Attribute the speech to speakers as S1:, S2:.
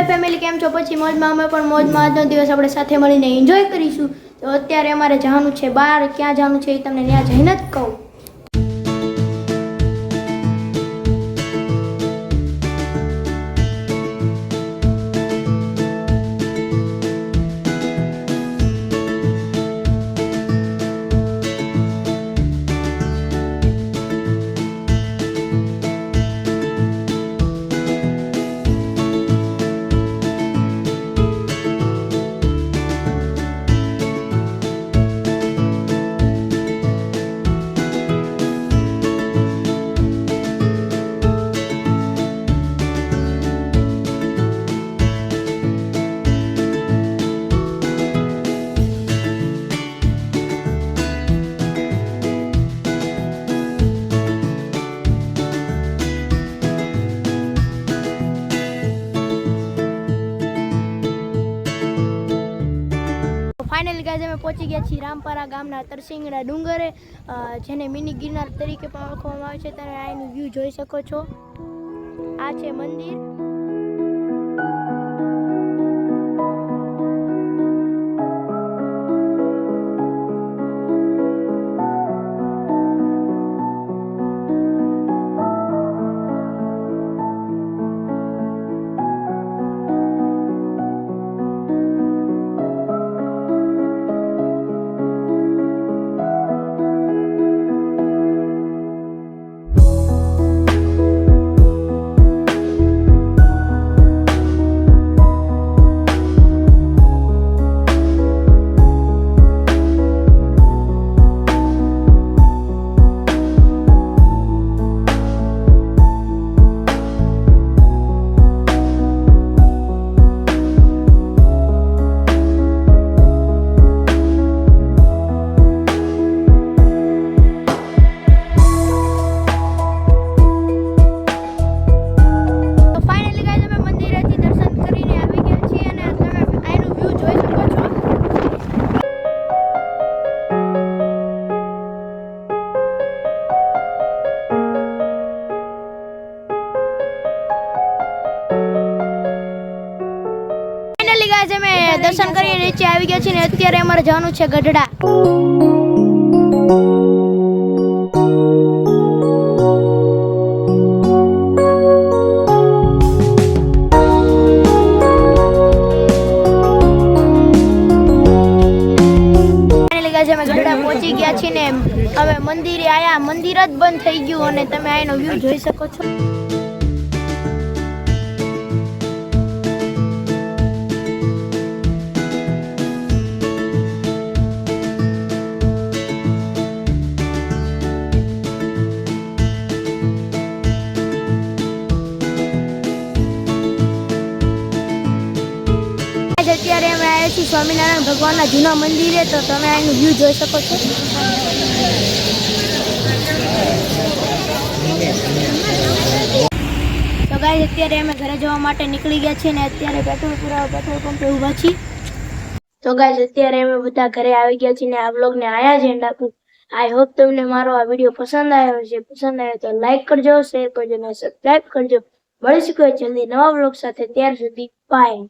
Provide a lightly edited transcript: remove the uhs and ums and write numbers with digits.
S1: Hello family, કેમ છો? પછી મોજમાં અમે પણ મોજમાં. આજનો દિવસ આપણે સાથે મળીને એન્જોય કરીશું. તો અત્યારે અમારે જવાનું છે બહાર. ક્યાં જવાનું છે એ તમને ત્યાં જઈને જ કહું. ફાઇનલી ગાઈઝ અમે પહોંચી ગયા છીએ રામપરા ગામના તરસિંગડા ડુંગરે, જેને મિની ગિરનાર તરીકે પણ ઓળખવામાં આવે છે. તમે અહીંનું વ્યૂ જોઈ શકો છો. આ છે મંદિર. અમે દર્શન કરીને નીચે આવી ગયા છીએ ને અત્યારે અમારે જવાનું છે ગઢડા. અમે ગઢડા પહોંચી ગયા છીએ ને હવે મંદિરે આયા. મંદિર જ બંધ થઈ ગયું અને તમે અહીંનો વ્યૂ જોઈ શકો છો. અત્યારે અમે આવ્યા છીએ સ્વામિનારાયણ ભગવાનના જૂના મંદિરે. તો તમે અહીંનું વ્યૂ જોઈ શકો છો. તો ગાઈસ અત્યારે અમે ઘરે જવા માટે નીકળી ગયા છીએ ને અત્યારે પેટ્રોલ પંપે ઊભા છીએ. તો ગાઈસ અત્યારે અમે બધા ઘરે આવી ગયા છીએ ને આ વ્લોગને આયા જ એન્ડ આપું. આઈ હોપ તમને મારો આ વિડીયો પસંદ આવ્યો છે. પસંદ આવ્યો તો લાઈક કરજો, શેર કરજો અને સબસ્ક્રાઇબ કરજો. મળીશું કોઈ જલ્દી નવા વ્લોગ સાથે. ત્યાર સુધી બાય.